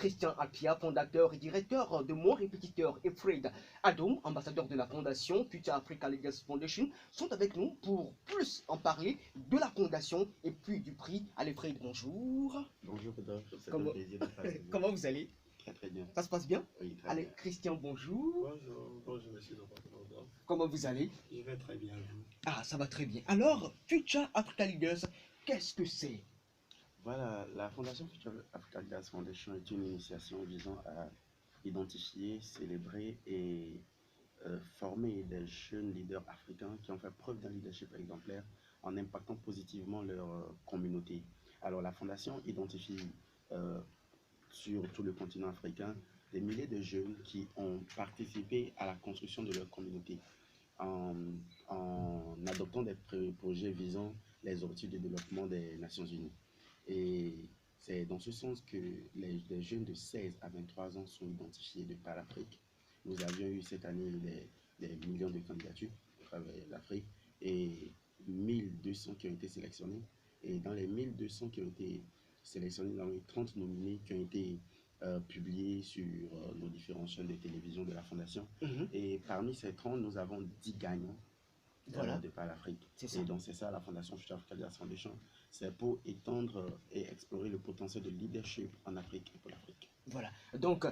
Christian Apia, fondateur et directeur de Mon Répétiteur, et Fred Adom, ambassadeur de la fondation Future Africa Legacy Foundation, sont avec nous pour plus en parler de la fondation et puis du prix. Allez Fred, bonjour. Bonjour Rodolphe, c'est Comment... un plaisir de passer. Comment vous allez? Très très bien. Ça se passe bien? Oui, très Allez, bien. Christian, bonjour. Bonjour monsieur le Rodolphe. Comment vous allez? Je vais très bien, vous. Ah, ça va très bien. Alors, Future Africa Leaders, qu'est-ce que c'est? Voilà, la Fondation Future Africa Legacy Foundation est une initiation visant à identifier, célébrer et former des jeunes leaders africains qui ont fait preuve d'un leadership exemplaire en impactant positivement leur communauté. Alors la Fondation identifie sur tout le continent africain des milliers de jeunes qui ont participé à la construction de leur communauté en adoptant des projets visant les objectifs de développement des Nations Unies. Et c'est dans ce sens que les jeunes de 16 à 23 ans sont identifiés de par l'Afrique. Nous avions eu cette année des millions de candidatures à travers l'Afrique et 1200 qui ont été sélectionnés. Et dans les 1200 qui ont été sélectionnés, dans les 30 nominés qui ont été publiés sur nos différentes chaînes de télévision de la Fondation. Et parmi ces 30, nous avons 10 gagnants de par l'Afrique. Et donc c'est ça la Fondation Future Africa Legacy Foundation. C'est pour étendre et explorer le potentiel de leadership en Afrique et pour l'Afrique. Voilà, donc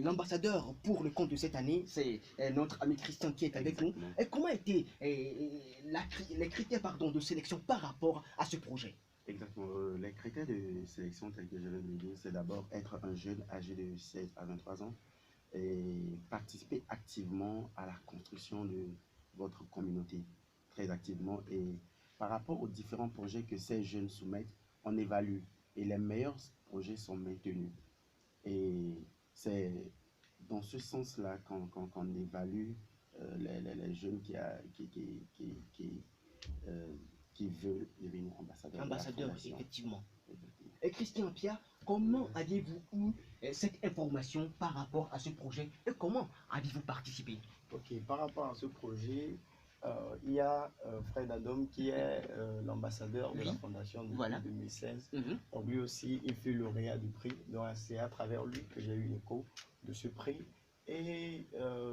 l'ambassadeur pour le compte de cette année, c'est notre ami Christian qui est avec nous. Et comment étaient les critères de sélection par rapport à ce projet? Exactement. Les critères de sélection tels que je viens de le dire, c'est d'abord être un jeune âgé de 16 à 23 ans et participer activement à la construction de votre communauté, très activement. Et par rapport aux différents projets que ces jeunes soumettent, on évalue et les meilleurs projets sont maintenus. Et c'est dans ce sens-là qu'on évalue les jeunes qui veulent devenir ambassadeurs. Ambassadeur, effectivement. Et Christian Apia, comment aviez-vous eu cette information par rapport à ce projet et comment avez-vous participé? Ok, par rapport à ce projet, il y a Fred Adom qui est l'ambassadeur de la Fondation depuis 2016. Donc lui aussi, il fut lauréat du prix. Donc c'est à travers lui que j'ai eu l'écho de ce prix. Et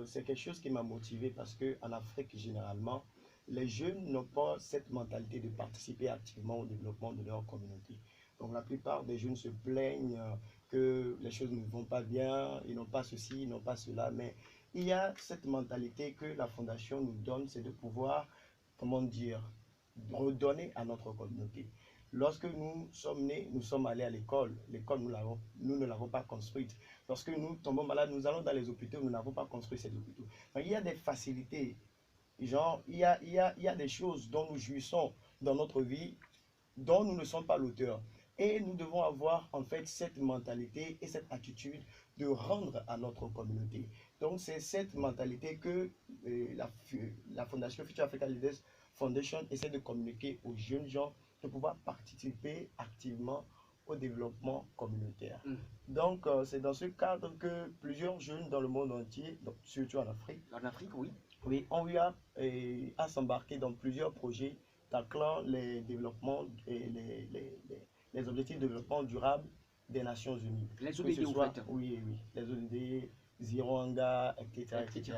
c'est quelque chose qui m'a motivé parce qu'en Afrique, généralement, les jeunes n'ont pas cette mentalité de participer activement au développement de leur communauté. Donc la plupart des jeunes se plaignent que les choses ne vont pas bien, ils n'ont pas ceci, ils n'ont pas cela, mais il y a cette mentalité que la Fondation nous donne, c'est de pouvoir, comment dire, redonner à notre communauté. Lorsque nous sommes nés, nous sommes allés à l'école. L'école, nous ne l'avons pas construite. Lorsque nous tombons malades, nous allons dans les hôpitaux, nous n'avons pas construit ces hôpitaux. Donc, il y a des facilités. Genre, il y a des choses dont nous jouissons dans notre vie, dont nous ne sommes pas l'auteur. Et nous devons avoir en fait cette mentalité et cette attitude de rendre à notre communauté. Donc c'est cette mentalité que la Fondation Future Africa Leaders Foundation essaie de communiquer aux jeunes gens de pouvoir participer activement au développement communautaire. Donc c'est dans ce cadre que plusieurs jeunes dans le monde entier, donc surtout en Afrique, oui, ont eu à s'embarquer dans plusieurs projets taclant les développements et les objectifs de développement durable des Nations Unies. Les ODD, en fait. Oui, les ODD, Zéro Hanga, etc.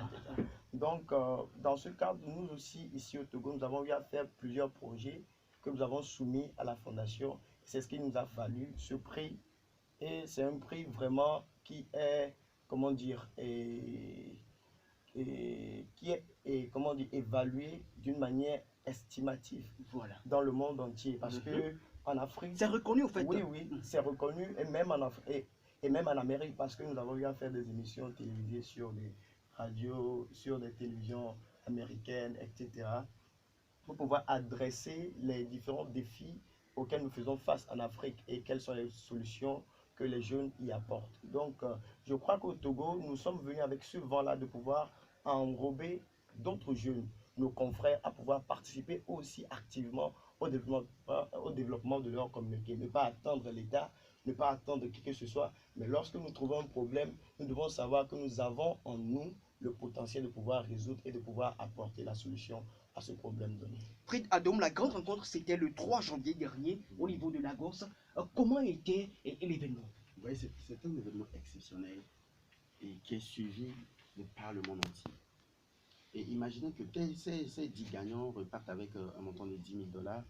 Donc, dans ce cadre, nous aussi, ici au Togo, nous avons eu à faire plusieurs projets que nous avons soumis à la Fondation. C'est ce qui nous a valu ce prix. Et c'est un prix vraiment qui est, comment dire, comment dire, évalué d'une manière estimative dans le monde entier. Parce que en Afrique... C'est reconnu en fait. Oui, c'est reconnu. Et même en Afrique, et même en Amérique, parce que nous avons eu à faire des émissions télévisées sur les radios, sur les télévisions américaines, etc. Pour pouvoir adresser les différents défis auxquels nous faisons face en Afrique et quelles sont les solutions que les jeunes y apportent. Donc, je crois qu'au Togo, nous sommes venus avec ce vent-là de pouvoir enrober d'autres jeunes, nos confrères, à pouvoir participer aussi activement au développement de leur communauté. Ne pas attendre l'État, ne pas attendre qui que ce soit, mais lorsque nous trouvons un problème, nous devons savoir que nous avons en nous le potentiel de pouvoir résoudre et de pouvoir apporter la solution à ce problème donné. Fred Adom, la grande rencontre, c'était le 3 janvier dernier au niveau de Lagos. Comment était l'événement? voyez, c'est un événement exceptionnel et qui est suivi par le monde entier. Et imaginez que ces 10 gagnants repartent avec un montant de 10 000 $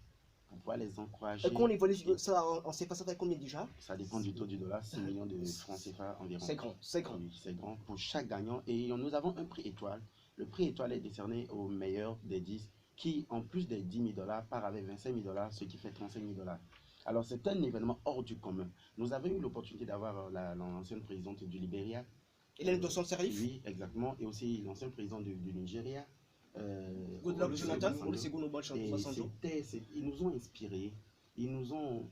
pour pouvoir les encourager. Quand on évolue ça en CFA, ça fait combien déjà? Ça dépend du taux du dollar, 6 millions de francs CFA environ. C'est grand, c'est grand. Oui, c'est grand pour chaque gagnant. Et nous avons un prix étoile. Le prix étoile est décerné au meilleur des 10 qui, en plus des 10 000 $, part avec 25 000 $, ce qui fait 35 000 $. Alors, c'est un événement hors du commun. Nous avons eu l'opportunité d'avoir l'ancienne présidente du Libéria. Hélène Dawson Sirleaf. Oui, exactement. Et aussi l'ancien président du Nigeria. Goodluck Jonathan, ils nous ont inspirés, ils nous ont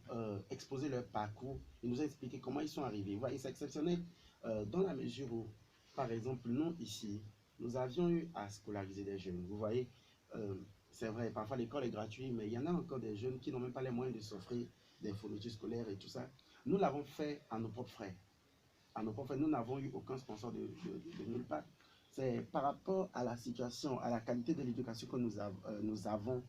exposé leur parcours, ils nous ont expliqué comment ils sont arrivés. Voilà, c'est exceptionnel dans la mesure où, par exemple, nous ici, nous avions eu à scolariser des jeunes. Vous voyez, c'est vrai, parfois l'école est gratuite, mais il y en a encore des jeunes qui n'ont même pas les moyens de s'offrir des fournitures scolaires et tout ça. Nous l'avons fait à nos propres frais. Nous n'avons eu aucun sponsor de nulle part. C'est par rapport à la situation, à la qualité de l'éducation que nous avons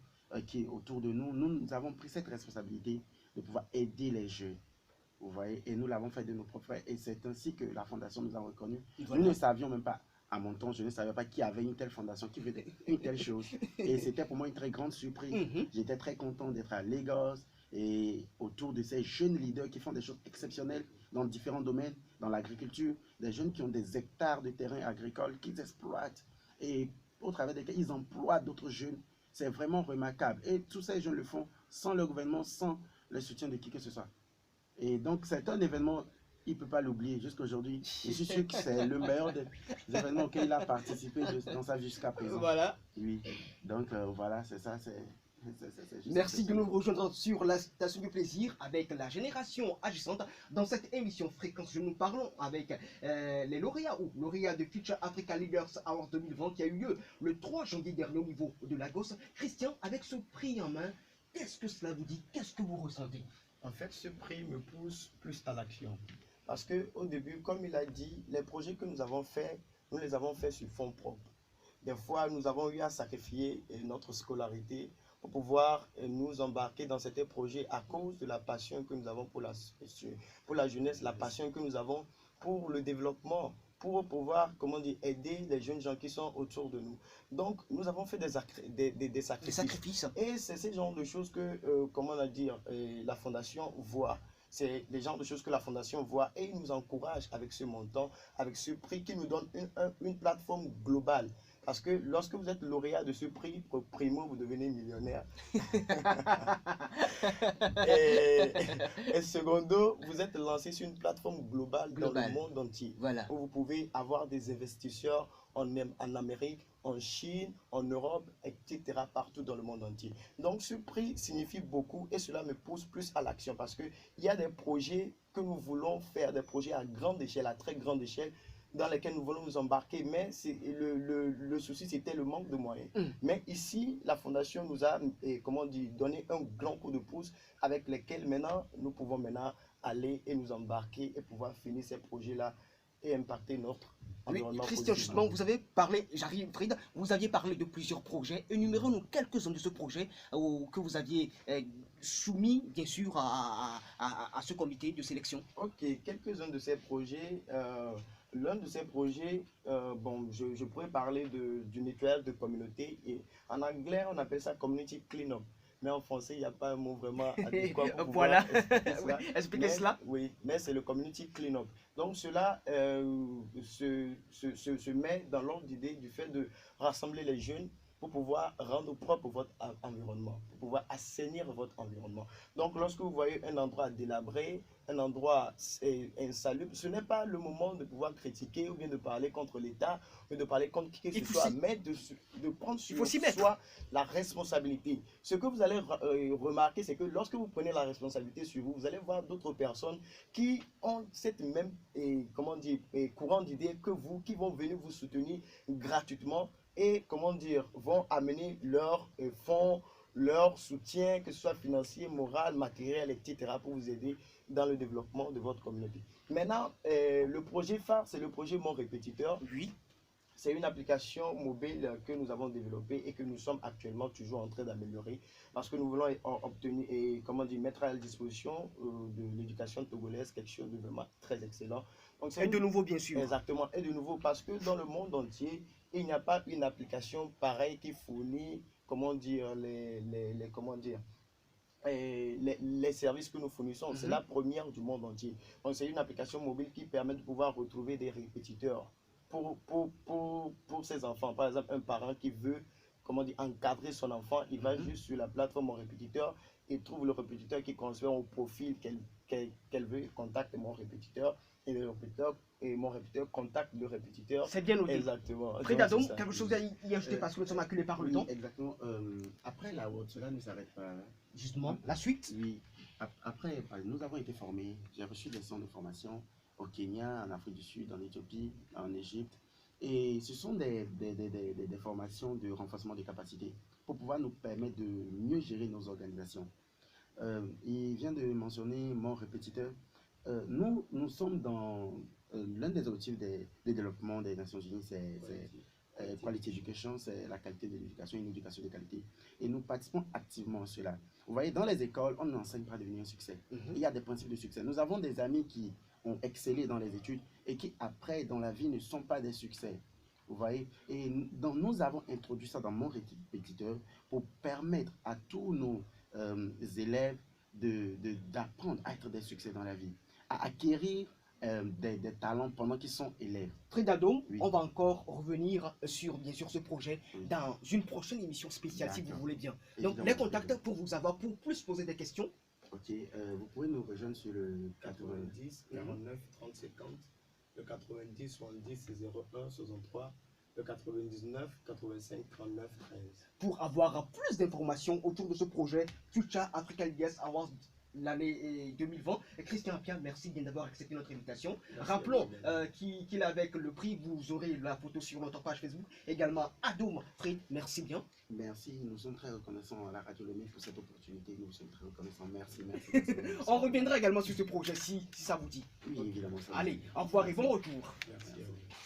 qui est autour de nous. Nous avons pris cette responsabilité de pouvoir aider les jeunes. Vous voyez, et nous l'avons fait de nos propres frais. Et c'est ainsi que la fondation nous a reconnus. Voilà. Nous ne savions même pas, à mon temps, je ne savais pas qui avait une telle fondation, qui faisait une telle chose. Et c'était pour moi une très grande surprise. J'étais très content d'être à Lagos et autour de ces jeunes leaders qui font des choses exceptionnelles dans différents domaines, dans l'agriculture, des jeunes qui ont des hectares de terrain agricole qu'ils exploitent et au travers desquels ils emploient d'autres jeunes. C'est vraiment remarquable. Et tous ces jeunes le font sans le gouvernement, sans le soutien de qui que ce soit. Et donc c'est un événement, il ne peut pas l'oublier jusqu'à aujourd'hui. Je suis sûr que c'est le meilleur des événements auxquels il a participé dans sa vie jusqu'à présent. Voilà. Oui. Donc voilà, c'est ça, Merci de nous rejoindre sur la station du plaisir avec la génération agissante. Dans cette émission Fréquence, nous parlons avec les lauréats ou lauréats de Future Africa Leaders Award 2020 qui a eu lieu le 3 janvier dernier au niveau de Lagos. Christian, avec ce prix en main, qu'est-ce que cela vous dit? Qu'est-ce que vous ressentez? En fait, ce prix me pousse plus à l'action. Parce qu'au début, comme il a dit, les projets que nous avons faits, nous les avons faits sur fonds propres. Des fois, nous avons eu à sacrifier notre scolarité pour pouvoir nous embarquer dans certains projets à cause de la passion que nous avons pour la jeunesse, la passion que nous avons pour le développement, pour pouvoir, comment dire, aider les jeunes gens qui sont autour de nous. Donc, nous avons fait des sacrifices. Et c'est ce genre de choses que, comment on a dit, la Fondation voit. C'est les genres de choses que la Fondation voit et il nous encourage avec ce montant, avec ce prix qui nous donne une plateforme globale. Parce que lorsque vous êtes lauréat de ce prix, primo, vous devenez millionnaire. et secondo, vous êtes lancé sur une plateforme globale dans le monde entier. Voilà. Où vous pouvez avoir des investisseurs en Amérique, en Chine, en Europe, etc. partout dans le monde entier. Donc ce prix signifie beaucoup et cela me pousse plus à l'action parce qu'il y a des projets que nous voulons faire, des projets à grande échelle, à très grande échelle, dans lesquels nous voulons nous embarquer, mais le souci c'était le manque de moyens. Mais ici, la Fondation nous a donné un grand coup de pouce avec lesquels maintenant nous pouvons aller et nous embarquer et pouvoir finir ces projets-là et impacter notre environnement. Christian, justement, vous avez parlé, j'arrive Fred, vous aviez parlé de plusieurs projets. Énumérons-nous quelques-uns de ce projet que vous aviez soumis, bien sûr, à ce comité de sélection. Ok, quelques-uns de ces projets. L'un de ces projets, je pourrais parler du nettoyage de communauté. Et en anglais, on appelle ça community clean-up. Mais en français, il n'y a pas un mot vraiment adéquat pour voilà. Expliquer cela. Oui, mais c'est le community clean-up. Donc cela se met dans l'ordre d'idée du fait de rassembler les jeunes pour pouvoir rendre propre votre environnement, pour pouvoir assainir votre environnement. Donc lorsque vous voyez un endroit délabré, un endroit insalubre, ce n'est pas le moment de pouvoir critiquer ou bien de parler contre l'État ou de parler contre qui que ce soit, mais de prendre sur soi la responsabilité. Ce que vous allez remarquer, c'est que lorsque vous prenez la responsabilité sur vous, vous allez voir d'autres personnes qui ont cette même courant d'idées que vous, qui vont venir vous soutenir gratuitement et vont amener leurs fonds, leur soutien, que ce soit financier, moral, matériel, etc., pour vous aider dans le développement de votre communauté. Maintenant, le projet phare, c'est le projet Mon Répétiteur. Oui. C'est une application mobile que nous avons développée et que nous sommes actuellement toujours en train d'améliorer parce que nous voulons obtenir et mettre à la disposition de l'éducation togolaise quelque chose de vraiment très excellent. Donc, et de nouveau, bien sûr. Exactement, et de nouveau parce que dans le monde entier, il n'y a pas une application pareille qui fournit, les services que nous fournissons. C'est la première du monde entier. Donc, c'est une application mobile qui permet de pouvoir retrouver des répétiteurs pour ses enfants. Par exemple, un parent qui veut encadrer son enfant, il va juste sur la plateforme Mon Répétiteur et trouve le répétiteur qui correspond au profil qu'elle veut, il contacte Mon Répétiteur et Mon Répétiteur contacte le répétiteur. C'est bien noté. Exactement. Fred Adom, quelque chose à y ajouter parce que nous sommes acculés par le temps. Exactement. Après la haute, cela ne s'arrête pas là. Justement, la suite. Oui. Après, nous avons été formés. J'ai reçu des centres de formation au Kenya, en Afrique du Sud, en Éthiopie, en Égypte. Et ce sont des formations de renforcement des capacités pour pouvoir nous permettre de mieux gérer nos organisations. Il vient de mentionner Mon Répétiteur. Nous sommes dans l'un des objectifs de développement des Nations Unies, c'est Quality Education, c'est la qualité de l'éducation, une éducation de qualité. Et nous participons activement à cela. Vous voyez, dans les écoles, on n'enseigne pas à devenir un succès. Il y a des principes de succès. Nous avons des amis qui ont excellé dans les études et qui, après, dans la vie, ne sont pas des succès. Vous voyez? Et donc, nous avons introduit ça dans Mon Répétiteur pour permettre à tous nos élèves d'apprendre à être des succès dans la vie, à acquérir des talents pendant qu'ils sont élèves. Fred Adom, oui. On va encore revenir sur, bien sûr, ce projet dans une prochaine émission spéciale, si vous voulez bien. Donc, les contacts pour vous avoir, pour plus poser des questions. Ok, vous pouvez nous rejoindre sur le 90 49 30 50, le 90 70 01 63, le 99 85 39 13. Pour avoir plus d'informations autour de ce projet, Future Africa Leaders Awards l'année 2020. Christian Pierre, merci bien d'avoir accepté notre invitation. Merci. Rappelons qu'il avec le prix, vous aurez la photo sur notre page Facebook. Également, Adom Fred, merci bien. Merci, nous sommes très reconnaissants à la Radio Lomé pour cette opportunité. Nous sommes très reconnaissants. Merci. On reviendra également sur ce projet si ça vous dit. Oui, évidemment. Allez, au revoir et bon retour. Merci à vous.